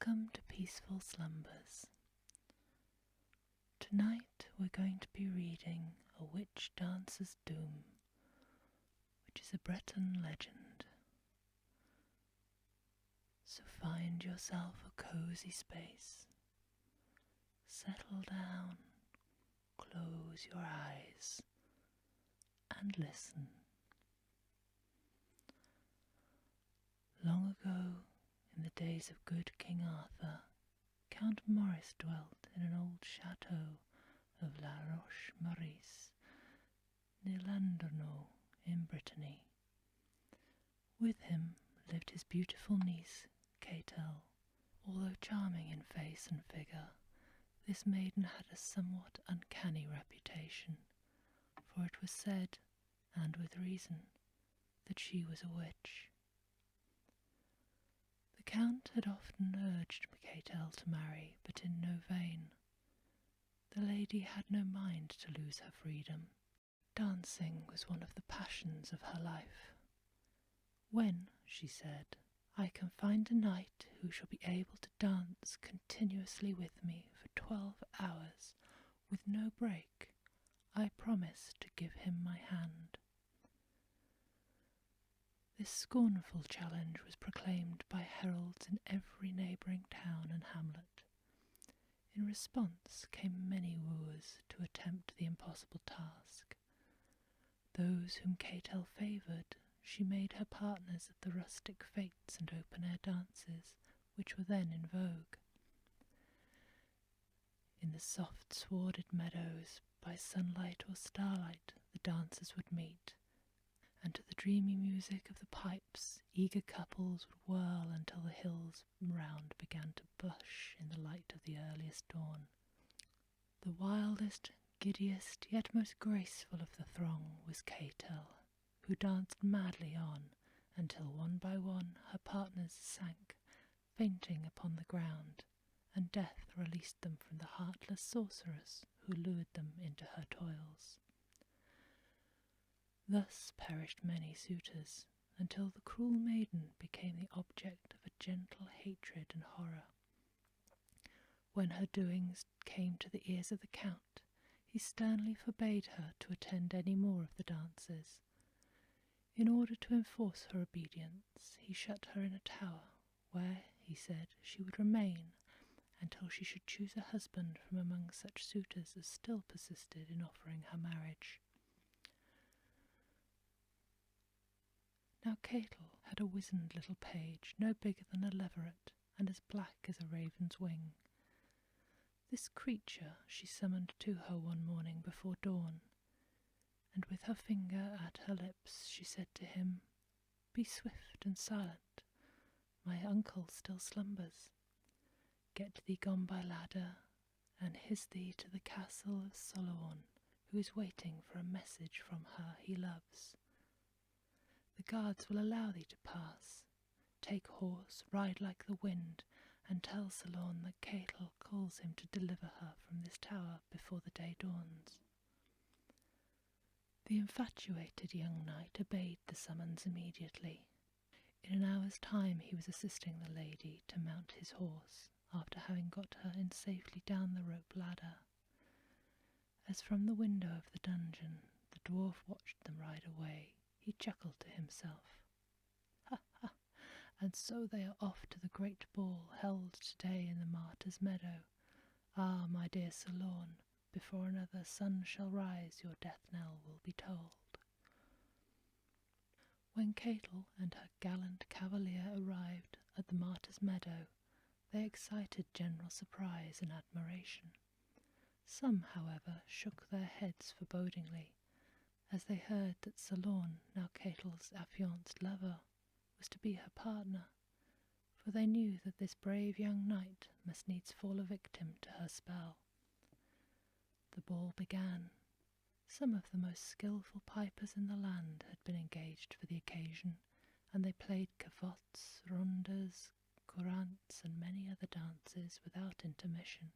Welcome to Peaceful Slumbers. Tonight we're going to be reading A Witch Dancer's Doom, which is a Breton legend. So find yourself a cozy space, settle down, close your eyes, and listen. Long ago, in the days of good King Arthur, Count Maurice dwelt in an old chateau of La Roche-Maurice, near Landerneau in Brittany. With him lived his beautiful niece, Catel. Although charming in face and figure, this maiden had a somewhat uncanny reputation, for it was said, and with reason, that she was a witch. The Count had often urged Catel to marry, but in no vain. The lady had no mind to lose her freedom. Dancing was one of the passions of her life. When, she said, I can find a knight who shall be able to dance continuously with me for 12 hours, with no break, I promise to give him my hand. This scornful challenge was proclaimed by heralds in every neighbouring town and hamlet. In response came many wooers to attempt the impossible task. Those whom Catel favoured she made her partners at the rustic fêtes and open-air dances which were then in vogue. In the soft swarded meadows, by sunlight or starlight, the dancers would meet, and to the dreamy music of the pipes, eager couples would whirl until the hills round began to blush in the light of the earliest dawn. The wildest, giddiest, yet most graceful of the throng was Catel, who danced madly on until one by one her partners sank, fainting upon the ground, and death released them from the heartless sorceress who lured them into her toils. Thus perished many suitors, until the cruel maiden became the object of a gentle hatred and horror. When her doings came to the ears of the Count, he sternly forbade her to attend any more of the dances. In order to enforce her obedience, he shut her in a tower, where, he said, she would remain until she should choose a husband from among such suitors as still persisted in offering her marriage. Now Catel had a wizened little page, no bigger than a leveret, and as black as a raven's wing. This creature she summoned to her one morning before dawn, and with her finger at her lips she said to him, Be swift and silent, my uncle still slumbers. Get thee gone by ladder, and his thee to the castle of Solorn, who is waiting for a message from her he loves. The guards will allow thee to pass. Take horse, ride like the wind, and tell Solorn that Catel calls him to deliver her from this tower before the day dawns. The infatuated young knight obeyed the summons immediately. In an hour's time he was assisting the lady to mount his horse, after having got her in safely down the rope ladder. As from the window of the dungeon the dwarf watched them ride away, he chuckled to himself. Ha, ha! And so they are off to the great ball held today in the martyr's meadow. Ah, my dear Solorn, before another sun shall rise your death knell will be tolled. When Catel and her gallant cavalier arrived at the martyr's meadow, they excited general surprise and admiration. Some, however, shook their heads forebodingly, as they heard that Solorn, now Catel's affianced lover, was to be her partner, for they knew that this brave young knight must needs fall a victim to her spell. The ball began. Some of the most skilful pipers in the land had been engaged for the occasion, and they played cavots, rondas, courants, and many other dances without intermission.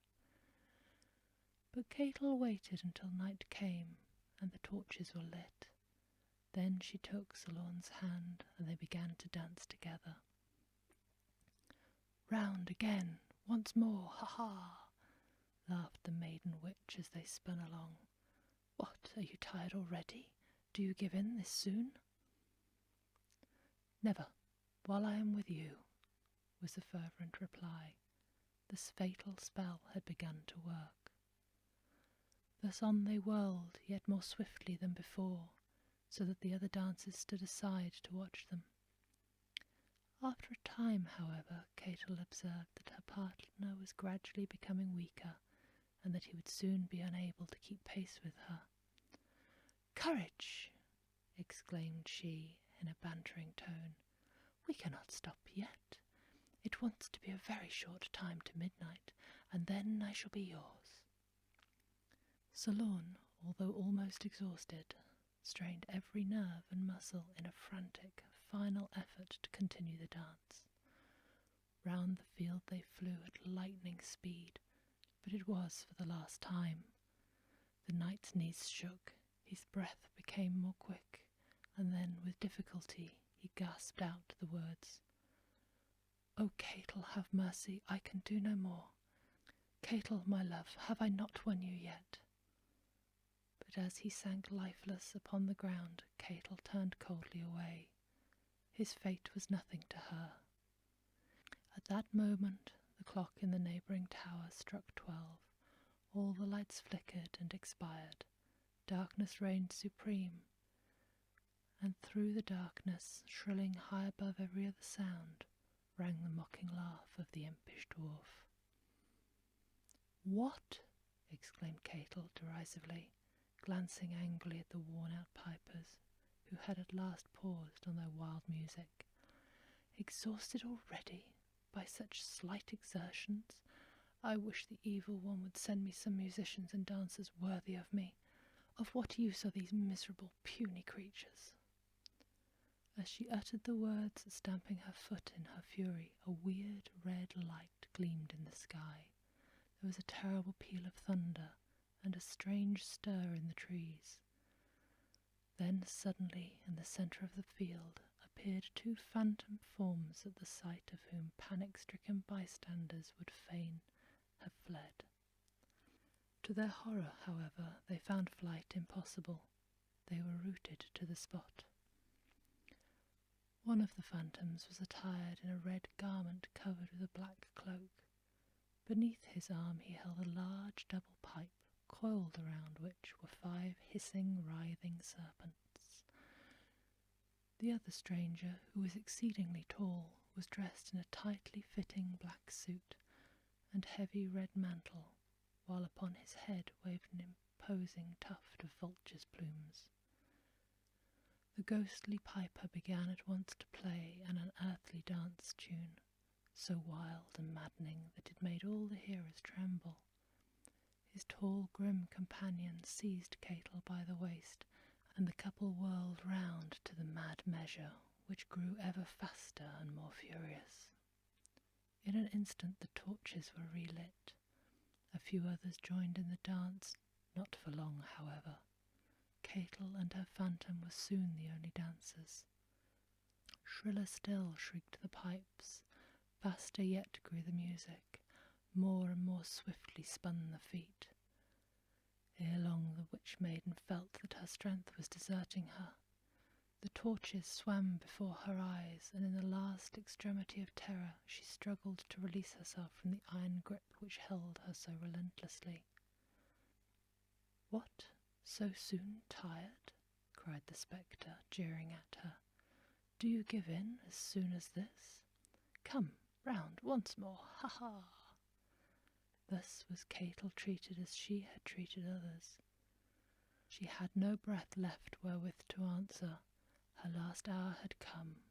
But Catel waited until night came, and the torches were lit. Then she took Solorn's hand, and they began to dance together. round again, once more, ha-ha!" laughed the maiden witch as they spun along. "What, are you tired already? Do you give in this soon?" "Never, while I am with you," was the fervent reply. This fatal spell had begun to work. Thus on they whirled, yet more swiftly than before, so that the other dancers stood aside to watch them. After a time, however, Catel observed that her partner was gradually becoming weaker, and that he would soon be unable to keep pace with her. "Courage!" exclaimed she in a bantering tone. "We cannot stop yet. It wants to be a very short time to midnight, and then I shall be yours." Solon, although almost exhausted, strained every nerve and muscle in a frantic, final effort to continue the dance. Round the field they flew at lightning speed, but it was for the last time. The knight's knees shook, his breath became more quick, and then, with difficulty, he gasped out the words, "O Catel, have mercy, I can do no more. Catel, my love, have I not won you yet?" But as he sank lifeless upon the ground, Catel turned coldly away. His fate was nothing to her. At that moment the clock in the neighbouring tower struck 12. All the lights flickered and expired. Darkness reigned supreme, and through the darkness, shrilling high above every other sound, rang the mocking laugh of the impish dwarf. "What?" exclaimed Catel derisively, glancing angrily at the worn-out pipers, who had at last paused on their wild music. "Exhausted already by such slight exertions? I wish the evil one would send me some musicians and dancers worthy of me. Of what use are these miserable, puny creatures?" As she uttered the words, stamping her foot in her fury, a weird red light gleamed in the sky. There was a terrible peal of thunder, and a strange stir in the trees. Then suddenly, in the centre of the field, appeared two phantom forms at the sight of whom panic-stricken bystanders would fain have fled. To their horror, however, they found flight impossible. They were rooted to the spot. One of the phantoms was attired in a red garment covered with a black cloak. Beneath his arm he held a large double pipe, coiled around which were 5 hissing, writhing serpents. The other stranger, who was exceedingly tall, was dressed in a tightly fitting black suit and heavy red mantle, while upon his head waved an imposing tuft of vulture's plumes. The ghostly piper began at once to play an unearthly dance tune, so wild and maddening that it made all the hearers tremble. His tall, grim companion seized Catel by the waist, and the couple whirled round to the mad measure, which grew ever faster and more furious. In an instant the torches were relit. A few others joined in the dance, not for long, however. Catel and her phantom were soon the only dancers. Shriller still shrieked the pipes, faster yet grew the music, more and more swiftly spun the feet. Ere long the witch-maiden felt that her strength was deserting her. The torches swam before her eyes, and in the last extremity of terror she struggled to release herself from the iron grip which held her so relentlessly. "What, so soon tired?" cried the spectre, jeering at her. "Do you give in as soon as this? Come, round once more, ha-ha!" Thus was Catel treated as she had treated others. She had no breath left wherewith to answer. Her last hour had come.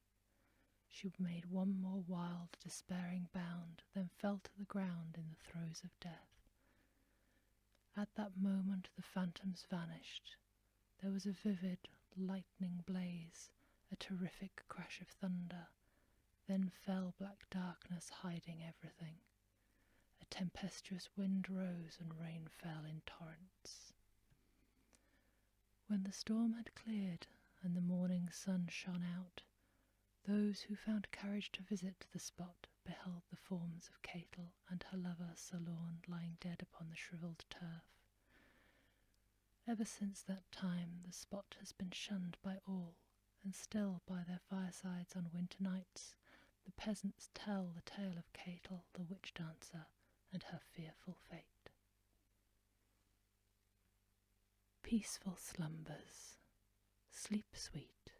She made one more wild, despairing bound, then fell to the ground in the throes of death. At that moment the phantoms vanished. There was a vivid, lightning blaze, a terrific crash of thunder, then fell black darkness hiding everything. A tempestuous wind rose and rain fell in torrents. When the storm had cleared and the morning sun shone out, those who found courage to visit the spot beheld the forms of Catel and her lover Sir Lorne lying dead upon the shrivelled turf. Ever since that time the spot has been shunned by all, and still by their firesides on winter nights the peasants tell the tale of Catel the witch-dancer and her fearful fate. Peaceful slumbers. Sleep sweet,